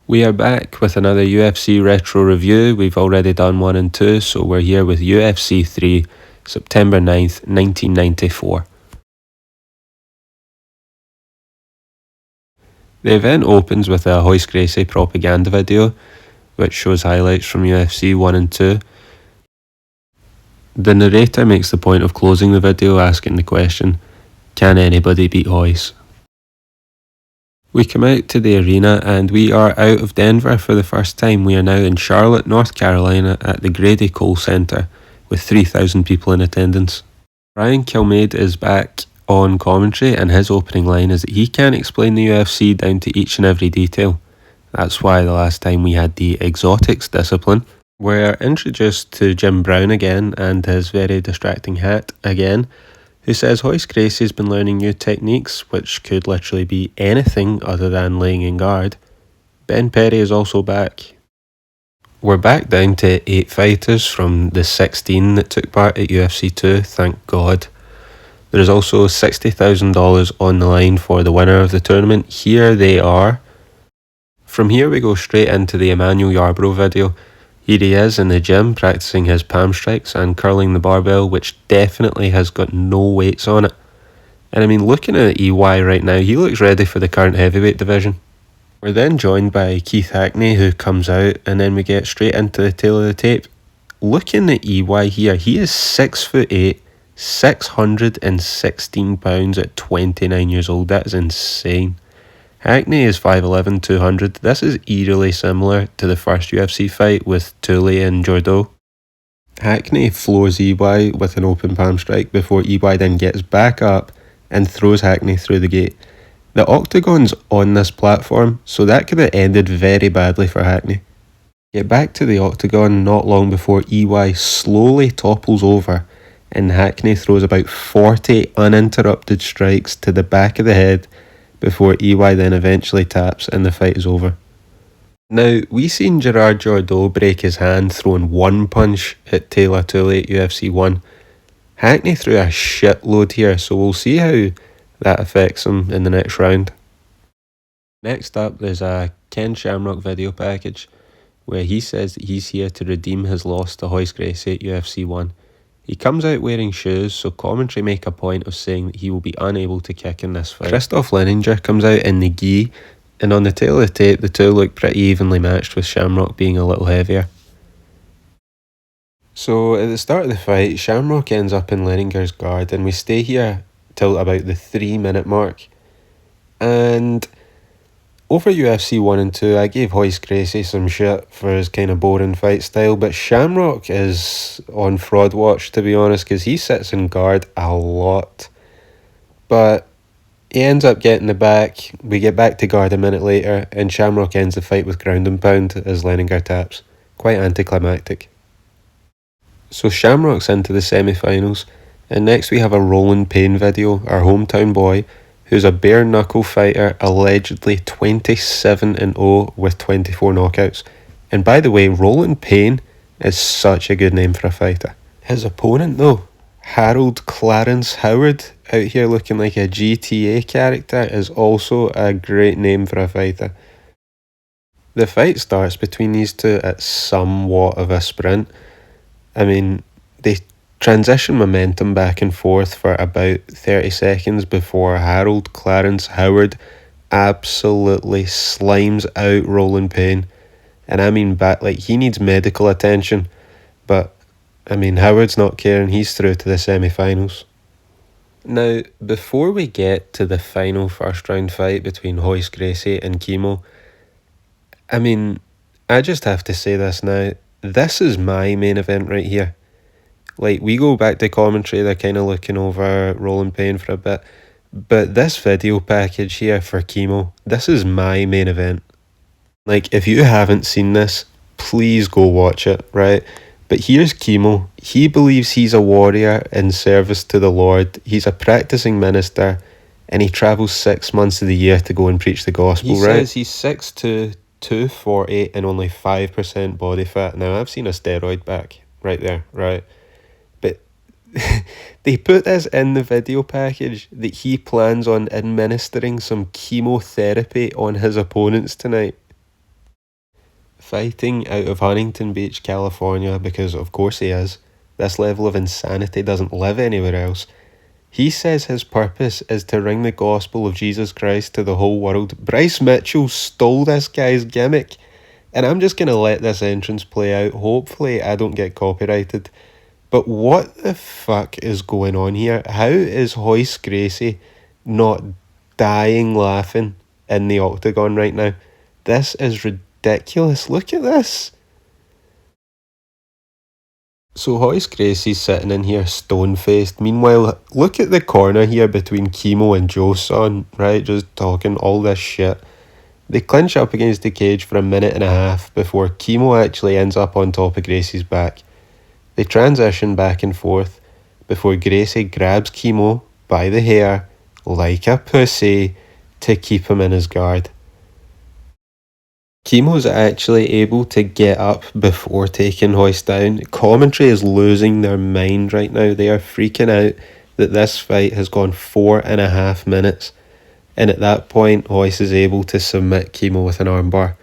We are back with another UFC retro review. We've already done 1 and 2, so we're here with UFC 3, September 9th, 1994. The event opens with a Royce Gracie propaganda video, which shows highlights from UFC 1 and 2. The narrator makes the point of closing the video asking the question, can anybody beat Royce? We come out to the arena and we are out of Denver for the first time. We are now in Charlotte, North Carolina at the Grady Cole Center with 3,000 people in attendance. Ryan Kilmade is back on commentary and his opening line is that he can't explain the UFC down to each and every detail. That's why the last time we had the exotics discipline. We're introduced to Jim Brown again and his very distracting hat again, who says Royce Gracie's been learning new techniques, which could literally be anything other than laying in guard. Ben Perry is also back. We're back down to 8 fighters from the 16 that took part at UFC 2, thank God. There is also $60,000 on the line for the winner of the tournament. Here they are. From here we go straight into the Emmanuel Yarbrough video. Here he is in the gym practicing his palm strikes and curling the barbell, which definitely has got no weights on it. And I mean, looking at EY right now, he looks ready for the current heavyweight division. We're then joined by Keith Hackney, who comes out, and then we get straight into the tail of the tape. Looking at EY here, he is 6'8", 616 pounds at 29 years old. That is insane. Hackney is 5'11", 200. This is eerily similar to the first UFC fight with Tully and Jordo. Hackney floors EY with an open palm strike before EY then gets back up and throws Hackney through the gate. The octagon's on this platform, so that could have ended very badly for Hackney. Get back to the octagon not long before EY slowly topples over and Hackney throws about 40 uninterrupted strikes to the back of the head before EY then eventually taps and the fight is over. Now, we seen Gerard Jordo break his hand throwing one punch at Taylor Tully at UFC 1. Hackney threw a shitload here, so we'll see how that affects him in the next round. Next up, there's a Ken Shamrock video package where he says that he's here to redeem his loss to Royce Gracie at UFC 1. He comes out wearing shoes, so commentary make a point of saying that he will be unable to kick in this fight. Christoph Leninger comes out in the gi, and on the tail of the tape, the two look pretty evenly matched, with Shamrock being a little heavier. So at the start of the fight, Shamrock ends up in Leninger's guard, and we stay here till about the 3-minute mark. And over UFC 1 and 2, I gave Royce Gracie some shit for his kind of boring fight style, but Shamrock is on fraud watch, to be honest, because he sits in guard a lot. But he ends up getting the back, we get back to guard a minute later, and Shamrock ends the fight with ground and pound as Leninger taps. Quite anticlimactic. So Shamrock's into the semi-finals, and next we have a Roland Payne video, our hometown boy, who's a bare-knuckle fighter, allegedly 27-0 with 24 knockouts. And by the way, Roland Payne is such a good name for a fighter. His opponent though, Harold Clarence Howard, out here looking like a GTA character, is also a great name for a fighter. The fight starts between these two at somewhat of a sprint. I mean, they transition momentum back and forth for about 30 seconds before Harold Clarence Howard absolutely slimes out Roland Payne. And I mean, like, he needs medical attention, but I mean, Howard's not caring, he's through to the semi-finals. Now, before we get to the final first round fight between Royce Gracie and Kimo, I mean, I just have to say this now, this is my main event right here. Like, we go back to commentary, they're kind of looking over Roland Payne for a bit. But this video package here for Kimo, this is my main event. Like, if you haven't seen this, please go watch it, right? But here's Kimo. He believes he's a warrior in service to the Lord. He's a practicing minister, and he travels 6 months of the year to go and preach the gospel, right? He says he's 6'2", 240, and only 5% body fat. Now, I've seen a steroid back right there, right? But they put this in the video package that he plans on administering some chemotherapy on his opponents tonight. Fighting out of Huntington Beach, California, because of course he is. This level of insanity doesn't live anywhere else. He says his purpose is to ring the gospel of Jesus Christ to the whole world. Bryce Mitchell stole this guy's gimmick. And I'm just going to let this entrance play out. Hopefully I don't get copyrighted. But what the fuck is going on here? How is Royce Gracie not dying laughing in the octagon right now? This is ridiculous. Look at this. So Royce Gracie's sitting in here stone-faced. Meanwhile, look at the corner here between Kimo and Joe-son, right? Just talking all this shit. They clinch up against the cage for a minute and a half before Kimo actually ends up on top of Gracie's back. They transition back and forth before Gracie grabs Kimo by the hair like a pussy to keep him in his guard. Kimo's actually able to get up before taking Royce down. Commentary is losing their mind right now. They are freaking out that this fight has gone 4.5 minutes. And at that point, Royce is able to submit Kimo with an armbar.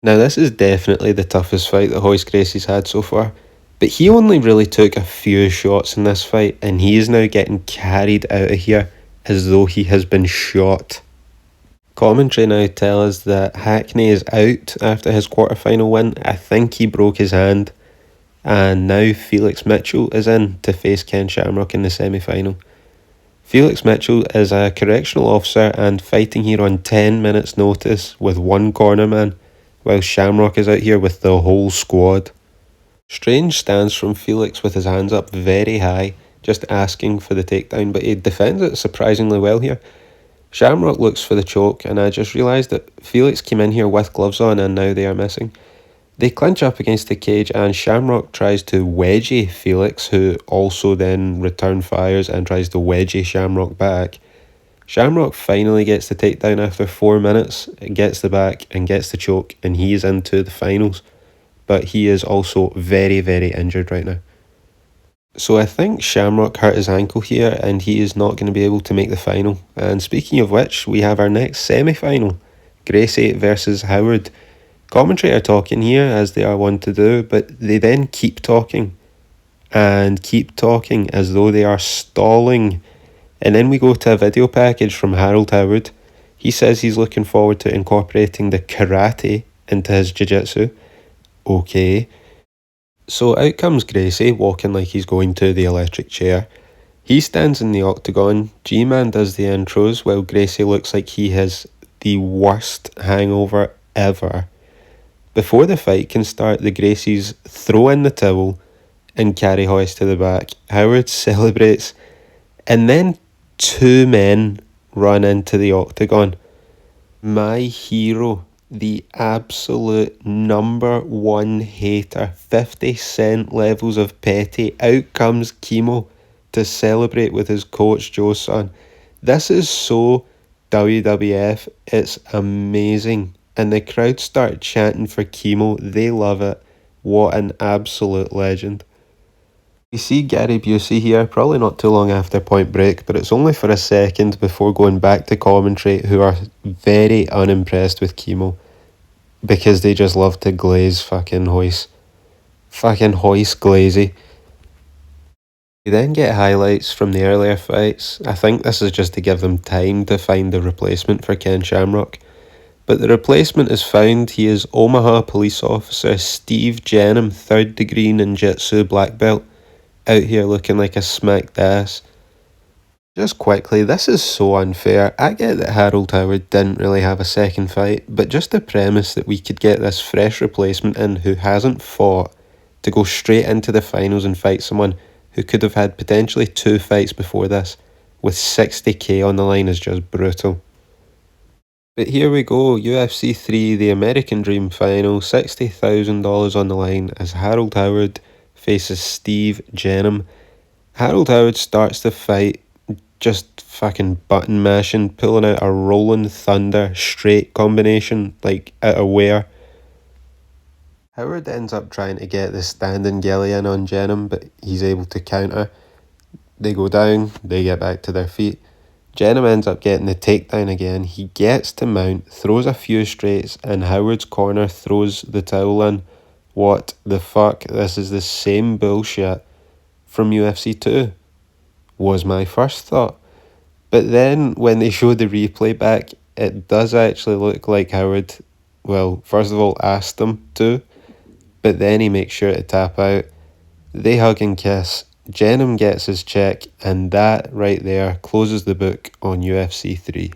Now, this is definitely the toughest fight that Royce Gracie's had so far. But he only really took a few shots in this fight, and he is now getting carried out of here as though he has been shot. Commentary now tell us that Hackney is out after his quarterfinal win. I think he broke his hand. And now Felix Mitchell is in to face Ken Shamrock in the semi-final. Felix Mitchell is a correctional officer and fighting here on 10 minutes notice with one cornerman, while Shamrock is out here with the whole squad. Strange stance from Felix with his hands up very high, just asking for the takedown, but he defends it surprisingly well here. Shamrock looks for the choke, and I just realised that Felix came in here with gloves on and now they are missing. They clinch up against the cage and Shamrock tries to wedgie Felix, who also then return fires and tries to wedgie Shamrock back. Shamrock finally gets the takedown after 4 minutes, gets the back and gets the choke, and he is into the finals. But he is also very, very injured right now. So I think Shamrock hurt his ankle here and he is not going to be able to make the final. And speaking of which, we have our next semi-final. Gracie versus Howard. Commentary are talking here, as they are wont to do, but they then keep talking. And keep talking as though they are stalling. And then we go to a video package from Harold Howard. He says he's looking forward to incorporating the karate into his jiu-jitsu. Okay. So out comes Gracie, walking like he's going to the electric chair. He stands in the octagon, G-Man does the intros, while Gracie looks like he has the worst hangover ever. Before the fight can start, the Gracies throw in the towel and carry Royce to the back. Howard celebrates, and then two men run into the octagon. My hero, the absolute #1 hater, 50 Cent levels of petty, out comes Kimo to celebrate with his coach Joe-son. This is so WWF, it's amazing. And the crowd start chanting for Kimo, they love it. What an absolute legend. We see Gary Busey here, probably not too long after Point Break, but it's only for a second before going back to commentary, who are very unimpressed with Kimo because they just love to glaze fucking Royce. Fucking Royce Glazy. We then get highlights from the earlier fights. I think this is just to give them time to find the replacement for Ken Shamrock. But the replacement is found. He is Omaha police officer Steve Jennum, 3rd degree ninjutsu black belt, out here looking like a smacked ass. Just quickly, this is so unfair. I get that Harold Howard didn't really have a second fight, but just the premise that we could get this fresh replacement in who hasn't fought to go straight into the finals and fight someone who could have had potentially 2 fights before this with 60k on the line is just brutal. But here we go, UFC 3, the American Dream final, $60,000 on the line as Harold Howard faces Steve Jennum. Harold Howard starts the fight just fucking button mashing, pulling out a Rolling Thunder straight combination, like out of where. Howard ends up trying to get the standing gilly in on Jennum, but he's able to counter. They go down, they get back to their feet. Jennum ends up getting the takedown again. He gets to mount, throws a few straights, and Howard's corner throws the towel in. What the fuck? This is the same bullshit from UFC 2, was my first thought. But then when they showed the replay back, it does actually look like Howard, well, first of all, asked him to, but then he makes sure to tap out. They hug and kiss. Jennum gets his check, and that right there closes the book on UFC 3.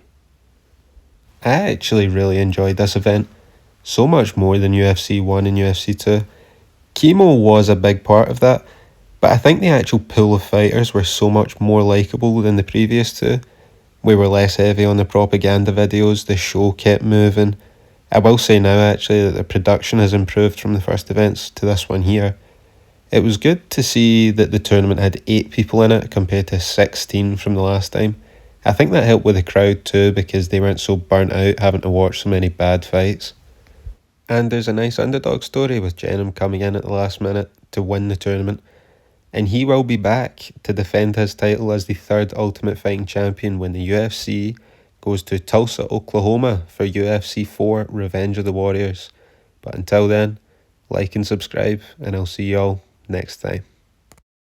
I actually really enjoyed this event, so much more than UFC 1 and UFC 2. Kimo was a big part of that, but I think the actual pool of fighters were so much more likeable than the previous two. We were less heavy on the propaganda videos, the show kept moving. I will say now actually that the production has improved from the first events to this one here. It was good to see that the tournament had 8 people in it compared to 16 from the last time. I think that helped with the crowd too because they weren't so burnt out having to watch so many bad fights. And there's a nice underdog story with Jennum coming in at the last minute to win the tournament. And he will be back to defend his title as the 3rd Ultimate Fighting Champion when the UFC goes to Tulsa, Oklahoma for UFC 4 Revenge of the Warriors. But until then, like and subscribe, and I'll see y'all next time.